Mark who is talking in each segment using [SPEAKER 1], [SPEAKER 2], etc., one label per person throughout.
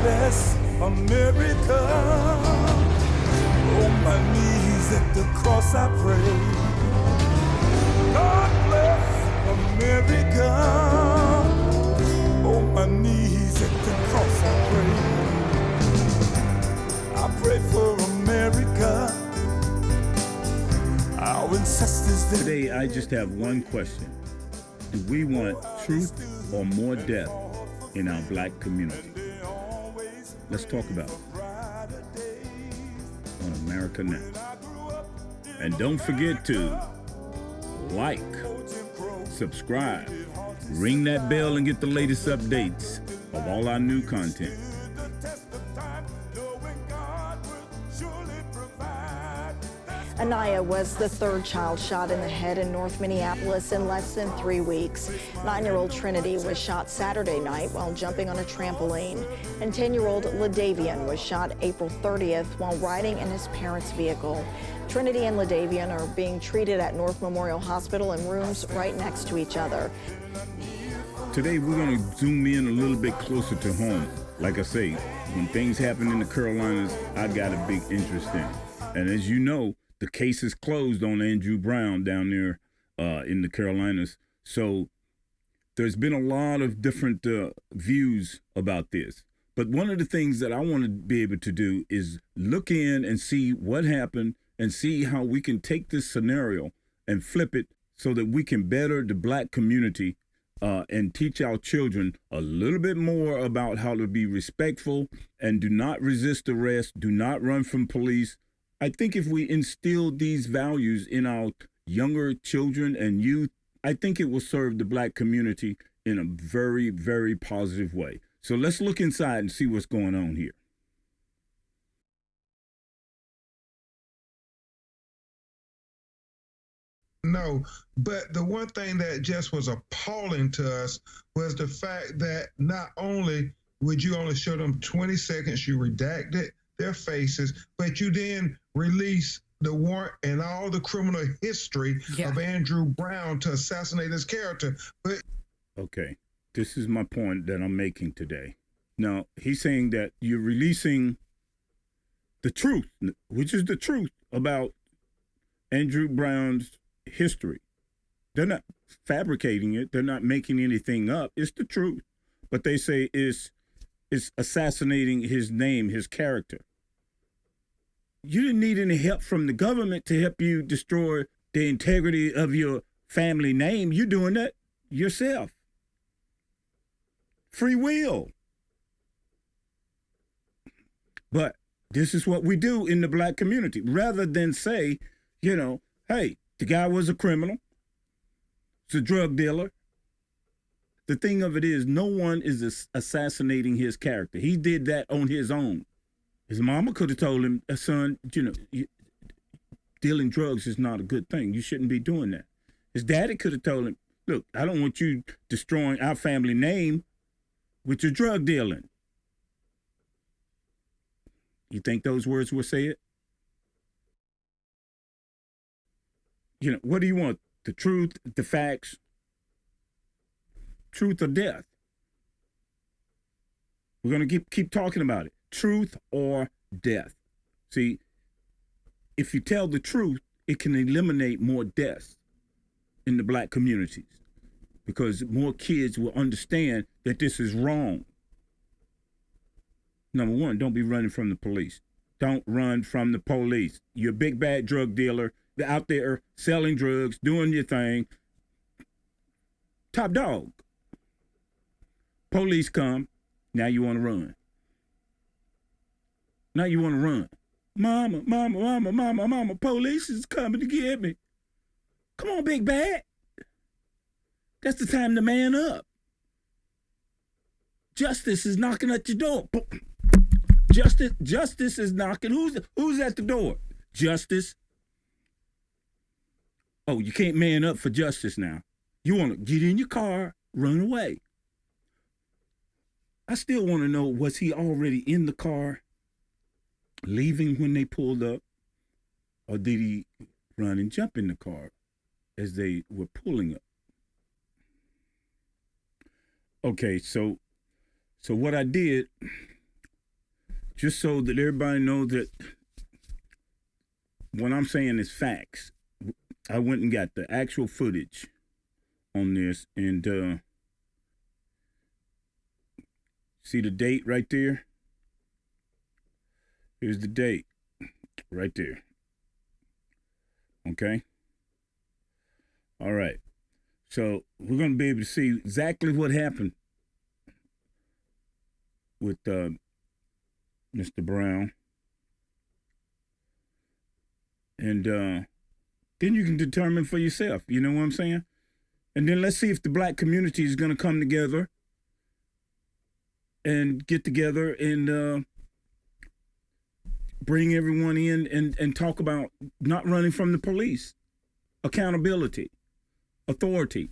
[SPEAKER 1] bless America. On my knees at the cross I pray. God bless America. On my knees at the cross I pray. I pray for America. Our ancestors.
[SPEAKER 2] Today I just have one question. Do we want truth or more death in our black community? Let's talk about it on America Now. And don't forget to like, subscribe, ring that bell and get the latest updates of all our new content.
[SPEAKER 3] Anaya was the third child shot in the head in North Minneapolis in less than 3 weeks. 9-year-old Trinity was shot Saturday night while jumping on a trampoline. And 10-year-old Ladavian was shot April 30th while riding in his parents' vehicle. Trinity and Ladavian are being treated at North Memorial Hospital in rooms right next to each other.
[SPEAKER 2] Today we're going to zoom in a little bit closer to home. Like I say, when things happen in the Carolinas, I got a big interest in it. And as you know, the case is closed on Andrew Brown down there in the Carolinas. So there's been a lot of different views about this. But one of the things that I want to be able to do is look in and see what happened and see how we can take this scenario and flip it so that we can better the black community and teach our children a little bit more about how to be respectful and do not resist arrest, do not run from police. I think if we instill these values in our younger children and youth, I think it will serve the black community in a very, very positive way. So let's look inside and see what's going on here.
[SPEAKER 4] No, but the one thing that just was appalling to us was the fact that not only would you only show them 20 seconds, you redacted their faces, but you then release the warrant and all the criminal history of Andrew Brown to assassinate his character. But
[SPEAKER 2] okay, this is my point that I'm making today. Now, he's saying that you're releasing the truth, which is the truth about Andrew Brown's history. They're not fabricating it. They're not making anything up. It's the truth. But they say it's assassinating his name, his character. You didn't need any help from the government to help you destroy the integrity of your family name. You're doing that yourself. Free will. But this is what we do in the black community. Rather than say, you know, hey, the guy was a criminal. He's a drug dealer. The thing of it is, no one is assassinating his character. He did that on his own. His mama could have told him, son, you know, dealing drugs is not a good thing. You shouldn't be doing that. His daddy could have told him, look, I don't want you destroying our family name with your drug dealing. You think those words were said? You know, what do you want? The truth, the facts, truth or death? We're going to keep talking about it. Truth or death. See, if you tell the truth, it can eliminate more deaths in the black communities because more kids will understand that this is wrong. Number one, don't be running from the police. Don't run from the police. You're a big bad drug dealer. They're out there selling drugs, doing your thing. Top dog. Police come. Now you want to run. Now you want to run. Mama, mama, mama, mama, mama, police is coming to get me. Come on, big bad. That's the time to man up. Justice is knocking at your door. Justice is knocking. Who's at the door? Justice. Oh, you can't man up for justice now. You want to get in your car, run away. I still want to know, was he already in the car, leaving when they pulled up? Or did he run and jump in the car as they were pulling up? Okay, so what I did just so that everybody knows that what I'm saying is facts. I went and got the actual footage on this, and see the date right there? Here's the date right there. Okay? All right. So we're going to be able to see exactly what happened with Mr. Brown. And then you can determine for yourself. You know what I'm saying? And then let's see if the black community is going to come together and get together and bring everyone in and talk about not running from the police, accountability, authority,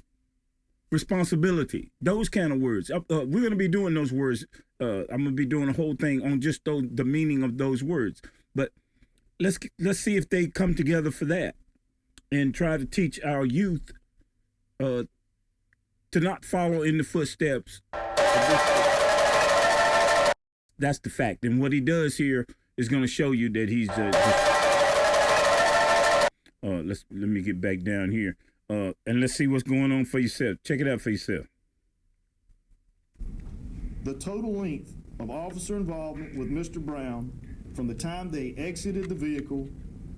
[SPEAKER 2] responsibility, those kind of words. We're going to be doing those words. I'm going to be doing a whole thing on just the meaning of those words. But let's see if they come together for that and try to teach our youth to not follow in the footsteps of this. That's the fact. And what he does here is going to show you that he's let me get back down here. And let's see what's going on for yourself. Check it out for yourself.
[SPEAKER 5] The total length of officer involvement with Mr. Brown from the time they exited the vehicle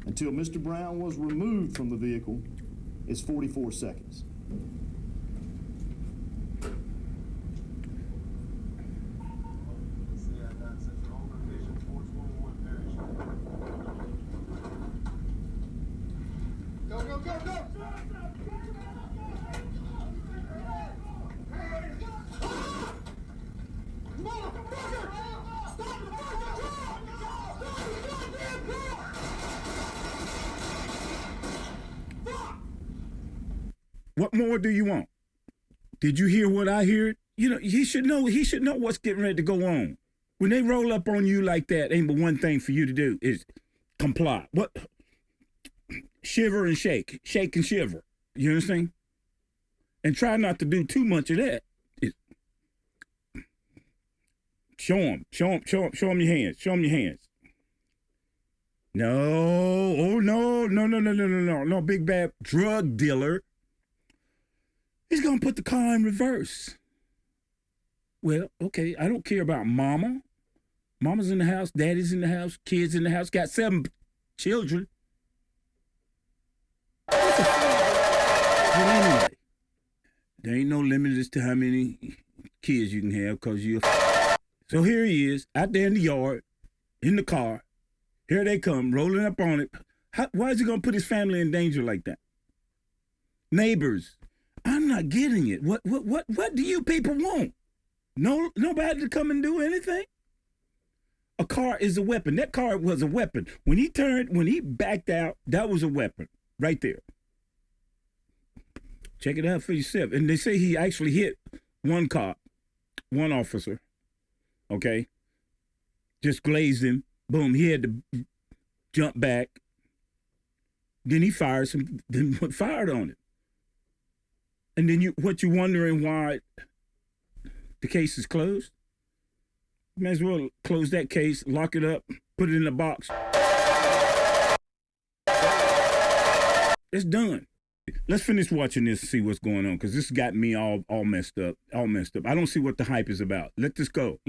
[SPEAKER 5] until Mr. Brown was removed from the vehicle is 44 seconds.
[SPEAKER 2] What more do you want? Did you hear what I heard? You know, he should know what's getting ready to go on. When they roll up on you like that, ain't but one thing for you to do is comply. What? Shiver and shake and shiver. You understand? And try not to do too much of that. Show them your hands. Show them your hands. No, big bad drug dealer. He's going to put the car in reverse. Well, okay, I don't care about mama. Mama's in the house, daddy's in the house, kids in the house, got 7 children. But anyway, there ain't no limit as to how many kids you can have because you're. So here he is, out there in the yard, in the car. Here they come, rolling up on it. Why is he going to put his family in danger like that? Neighbors. I'm not getting it. What do you people want? Nobody to come and do anything? A car is a weapon. That car was a weapon. When he backed out, that was a weapon right there. Check it out for yourself. And they say he actually hit one cop, one officer. Okay? Just glazed him. Boom, he had to jump back. Then he fired on it. And then you're wondering why the case is closed? You may as well close that case, lock it up, put it in a box. It's done. Let's finish watching this and see what's going on, because this got me all messed up. I don't see what the hype is about. Let this go.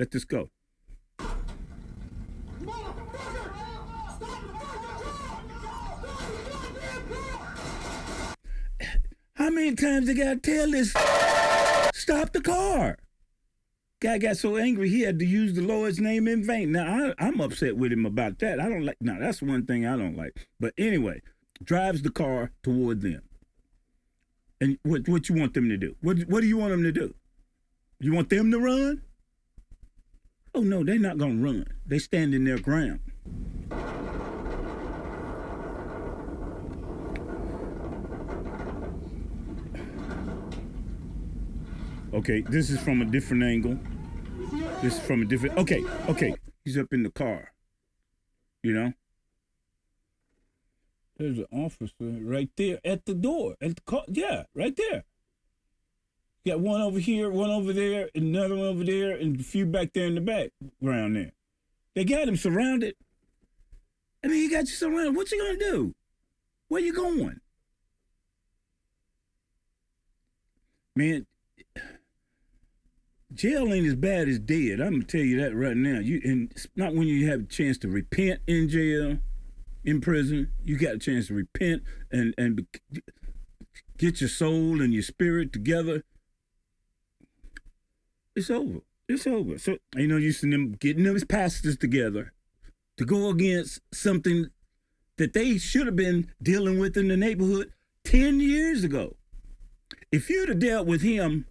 [SPEAKER 2] How many times I gotta tell this? Stop the car. Guy got so angry he had to use the Lord's name in vain. Now I'm upset with him about that. I don't like. Now that's one thing I don't like. But anyway, drives the car toward them. And what you want them to do? What do you want them to do? You want them to run? Oh no, they're not gonna run. They stand in their ground. Okay, this is from a different angle. Okay. He's up in the car. You know? There's an officer right there at the door. At the car. Yeah, right there. Got one over here, one over there, another one over there, and a few back there in the background there. They got him surrounded. I mean, he got you surrounded. What you gonna do? Where you going? Man, jail ain't as bad as dead. I'm gonna tell you that right now. And it's not when you have a chance to repent in jail, in prison. You got a chance to repent and get your soul and your spirit together. It's over. It's over. So ain't no use in them getting those pastors together to go against something that they should have been dealing with in the neighborhood 10 years ago. If you'd have dealt with him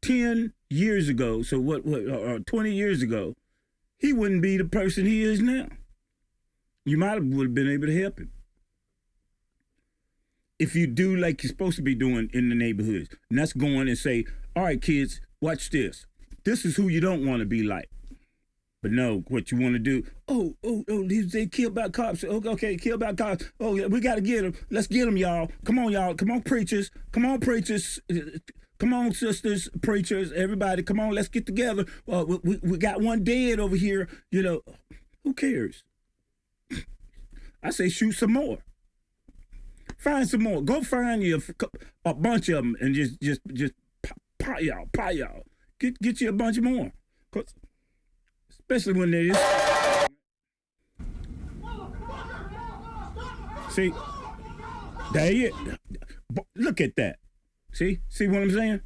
[SPEAKER 2] 10 years ago, so what 20 years ago, he wouldn't be the person he is now. You would have been able to help him. If you do like you're supposed to be doing in the neighborhoods, and that's going and say, all right, kids, watch this. This is who you don't want to be like. But no, what you want to do, they killed by cops. Okay, killed by cops. Oh, yeah, we got to get them. Let's get them, y'all. Come on, y'all. Come on, preachers. Come on, preachers. Come on, sisters, preachers, everybody. Come on, let's get together. We got one dead over here. You know, who cares? I say shoot some more. Find some more. Go find you a bunch of them and just pie y'all. Get you a bunch more. Especially when there is. See, there you look at that. See what I'm saying?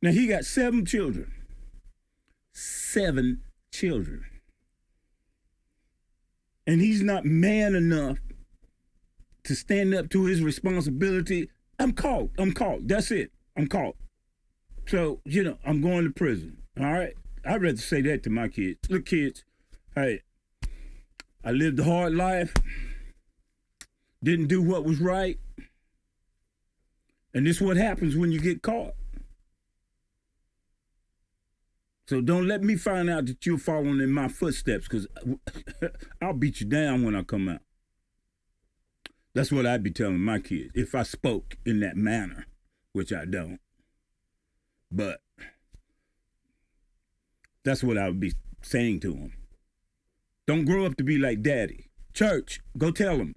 [SPEAKER 2] Now he got 7 children. 7 children. And he's not man enough to stand up to his responsibility. I'm caught. That's it. I'm caught. So, I'm going to prison. All right? I'd rather say that to my kids. Look, kids, hey, I lived a hard life, didn't do what was right, and this is what happens when you get caught. So don't let me find out that you're following in my footsteps, because I'll beat you down when I come out. That's what I'd be telling my kids if I spoke in that manner, which I don't. But that's what I would be saying to them. Don't grow up to be like daddy. Church, go tell them.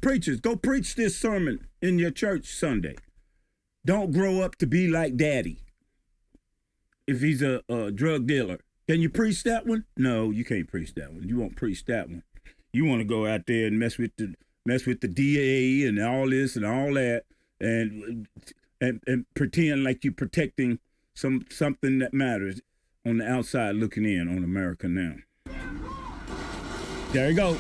[SPEAKER 2] Preachers, go preach this sermon in your church Sunday. Don't grow up to be like daddy. If he's a drug dealer, can you preach that one? No, you can't preach that one. You won't preach that one. You want to go out there and mess with the DA and all this and all that, and pretend like you're protecting something that matters on the outside looking in on America Now. There you go.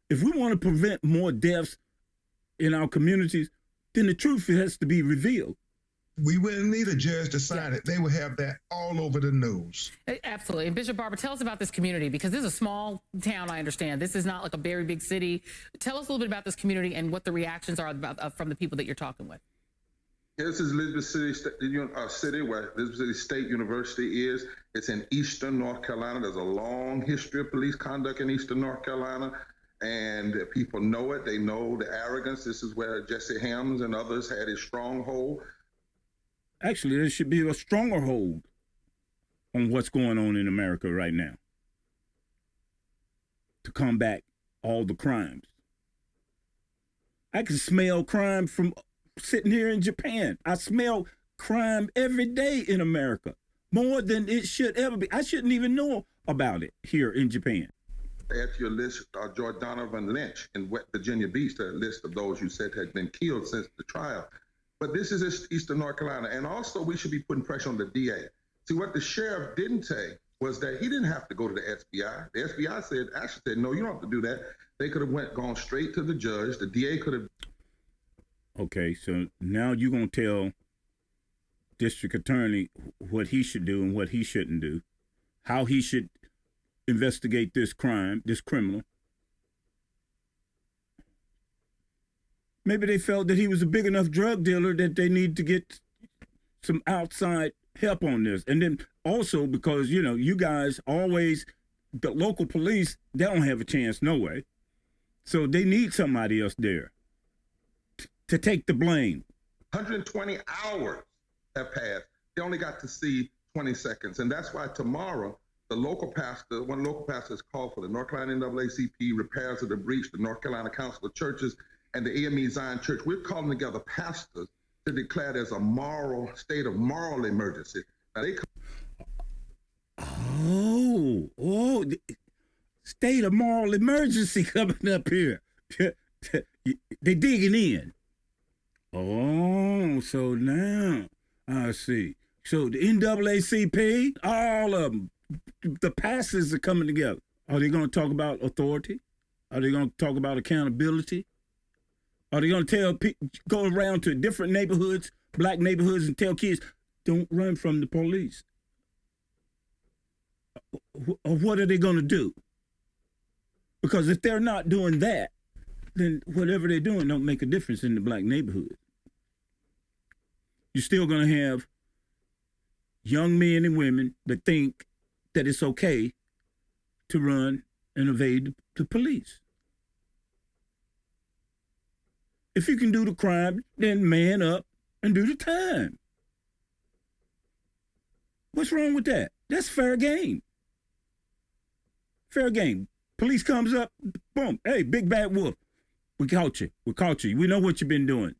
[SPEAKER 2] If we want to prevent more deaths in our communities, then the truth has to be revealed.
[SPEAKER 4] We wouldn't need a judge to sign it. They would have that all over the news.
[SPEAKER 6] Absolutely. And Bishop Barber, tell us about this community, because this is a small town, I understand. This is not like a very big city. Tell us a little bit about this community and what the reactions are from the people that you're talking with.
[SPEAKER 7] This is Elizabeth City, where Elizabeth City State University is. It's in eastern North Carolina. There's a long history of police conduct in eastern North Carolina, and people know it. They know the arrogance. This is where Jesse Helms and others had a stronghold.
[SPEAKER 2] Actually, there should be a stronger hold on what's going on in America right now to combat all the crimes. I can smell crime from sitting here in Japan. I smell crime every day in America, more than it should ever be. I shouldn't even know about it here in Japan.
[SPEAKER 7] Add to your list George Donovan Lynch in West Virginia Beach, the list of those you said had been killed since the trial. But this is eastern North Carolina. And also we should be putting pressure on the DA. See, what the sheriff didn't say was that he didn't have to go to the FBI. The FBI actually said, no, you don't have to do that. They could have gone straight to the judge. The DA could have.
[SPEAKER 2] Okay, so now you're going to tell district attorney what he should do and what he shouldn't do, how he should investigate this crime, this criminal. Maybe they felt that he was a big enough drug dealer that they need to get some outside help on this. And then also because, you guys always, the local police, they don't have a chance no way. So they need somebody else there to take the blame.
[SPEAKER 7] 120 hours have passed. They only got to see 20 seconds. And that's why tomorrow, one local pastor has called for the North Carolina NAACP repairs of the breach, the North Carolina Council of Churches, and the AME Zion Church. We're calling together pastors to declare there's a state of moral emergency. Now
[SPEAKER 2] State of moral emergency coming up here. They digging in. Oh, so now I see. So the NAACP, all of them, the pastors are coming together. Are they going to talk about authority? Are they going to talk about accountability? Are they going to tell people, go around to different neighborhoods, black neighborhoods, and tell kids, don't run from the police? Or what are they going to do? Because if they're not doing that, then whatever they're doing don't make a difference in the black neighborhood. You're still going to have young men and women that think that it's okay to run and evade the police. If you can do the crime, then man up and do the time. What's wrong with that? That's fair game. Fair game. Police comes up, boom, hey, big bad wolf. We caught you. We caught you. We know what you've been doing.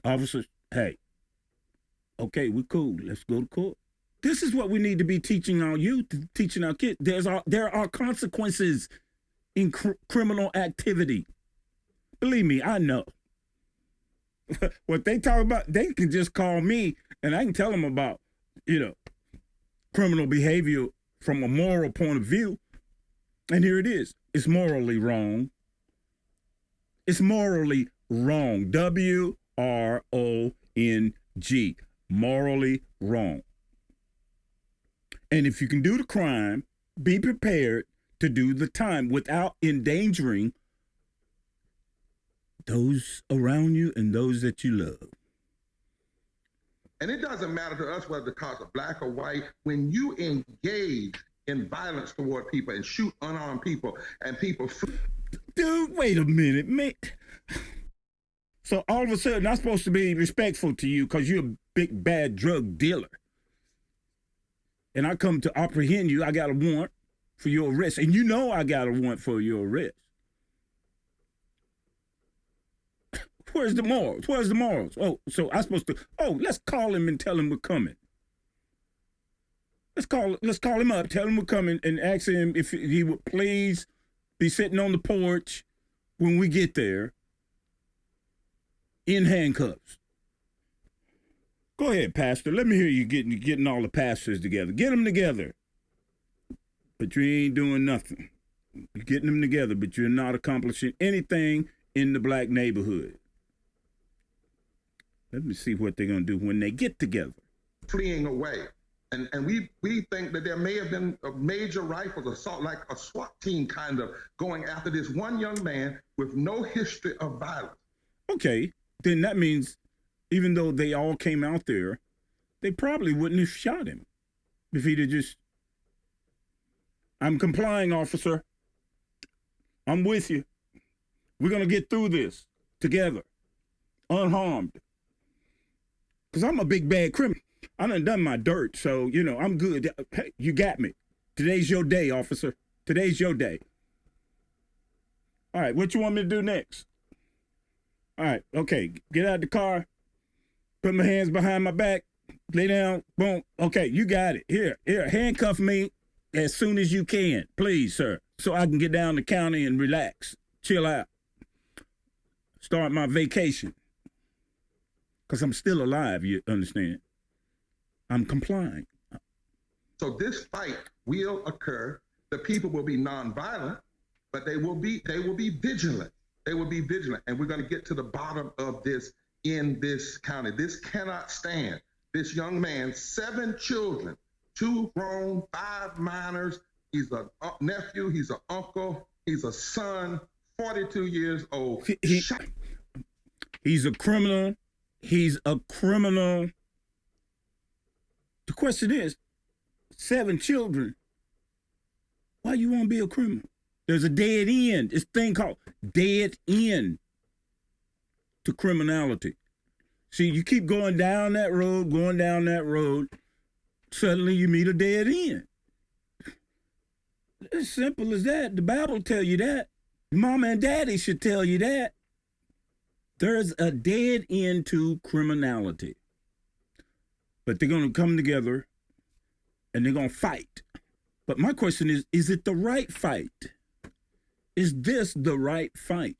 [SPEAKER 2] Officers, hey, okay, we're cool. Let's go to court. This is what we need to be teaching our youth, teaching our kids. There are consequences in criminal activity. Believe me, I know. What they talk about, they can just call me and I can tell them about, criminal behavior from a moral point of view. And here it is. It's morally wrong. It's morally wrong. W-R-O-N-G. Morally wrong. And if you can do the crime, be prepared to do the time without endangering those around you and those that you love.
[SPEAKER 7] And it doesn't matter to us whether the cops are black or white. When you engage in violence toward people and shoot unarmed people and people...
[SPEAKER 2] Dude, wait a minute, man. So all of a sudden, I'm supposed to be respectful to you because you're a big, bad drug dealer. And I come to apprehend you. I got a warrant for your arrest. And you know I got a warrant for your arrest. Where's the morals? Where's the morals? Oh, so I'm supposed to, let's call him and tell him we're coming. Let's call him up, tell him we're coming, and ask him if he would please be sitting on the porch when we get there in handcuffs. Go ahead, Pastor. Let me hear you getting all the pastors together. Get them together. But you ain't doing nothing. You're getting them together, but you're not accomplishing anything in the black neighborhood. Let me see what they're going to do when they get together.
[SPEAKER 7] Fleeing away. And we think that there may have been a major rifle assault, like a SWAT team kind of going after this one young man with no history of violence.
[SPEAKER 2] Okay, then that means even though they all came out there, they probably wouldn't have shot him if he'd have just, I'm complying, officer. I'm with you. We're going to get through this together, unharmed. Because I'm a big, bad criminal. I done my dirt, so, I'm good. Hey, you got me. Today's your day, officer. Today's your day. All right, what you want me to do next? All right, okay, get out of the car, put my hands behind my back, lay down, boom. Okay, you got it. Here, handcuff me as soon as you can, please, sir, so I can get down the county and relax, chill out, start my vacation. Because I'm still alive, you understand? I'm complying.
[SPEAKER 7] So this fight will occur. The people will be nonviolent, but they will be vigilant. They will be vigilant. And we're going to get to the bottom of this in this county. This cannot stand. This young man, 7 children, 2 grown, 5 minors. He's a nephew. He's an uncle. He's a son, 42 years old.
[SPEAKER 2] He's a criminal. He's a criminal. The question is, 7 children. Why you want to be a criminal? There's a dead end. It's a thing called dead end to criminality. See, you keep going down that road, suddenly you meet a dead end. As simple as that. The Bible tell you that. Your mama and daddy should tell you that. There's a dead end to criminality. But they're going to come together and they're going to fight. But my question is it the right fight? Is this the right fight?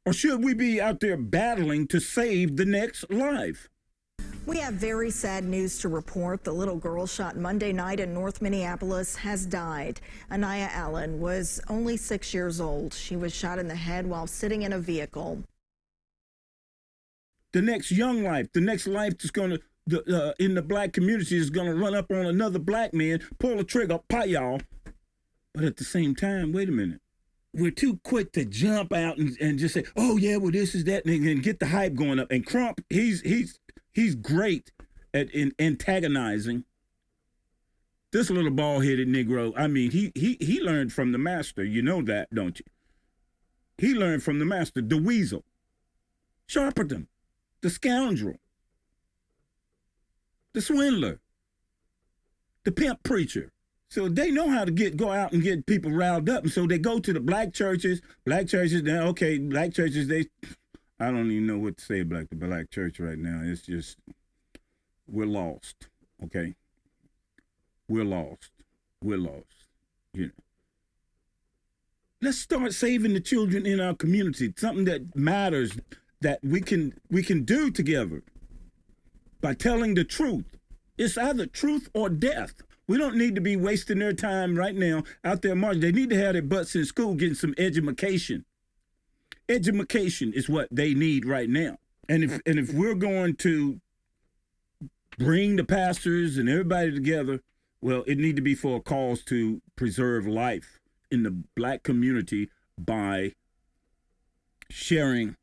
[SPEAKER 2] Or should we be out there battling to save the next life?
[SPEAKER 3] We have very sad news to report. The little girl shot Monday night in North Minneapolis has died. Anaya Allen was only 6 years old. She was shot in the head while sitting in a vehicle.
[SPEAKER 2] The next young life, the next life that's going to, in the black community is going to run up on another black man, pull a trigger, pie y'all. But at the same time, wait a minute. We're too quick to jump out and just say, oh yeah, well this is that, and get the hype going up. And Crump, he's great at antagonizing. This little bald-headed Negro, I mean, he learned from the master. You know that, don't you? He learned from the master, the weasel, Sharpton, the scoundrel, the swindler, the pimp preacher. So they know how to go out and get people riled up. And so they go to the black churches, black churches, I don't even know what to say about the black church right now. It's just, we're lost, okay? We're lost. You know. Let's start saving the children in our community, something that matters, that we can do together by telling the truth. It's either truth or death. We don't need to be wasting their time right now out there marching. They need to have their butts in school getting some education. Education is what they need right now. And if we're going to bring the pastors and everybody together, well, it need to be for a cause to preserve life in the black community by sharing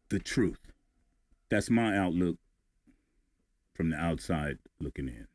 [SPEAKER 2] the truth. That's my outlook from the outside looking in.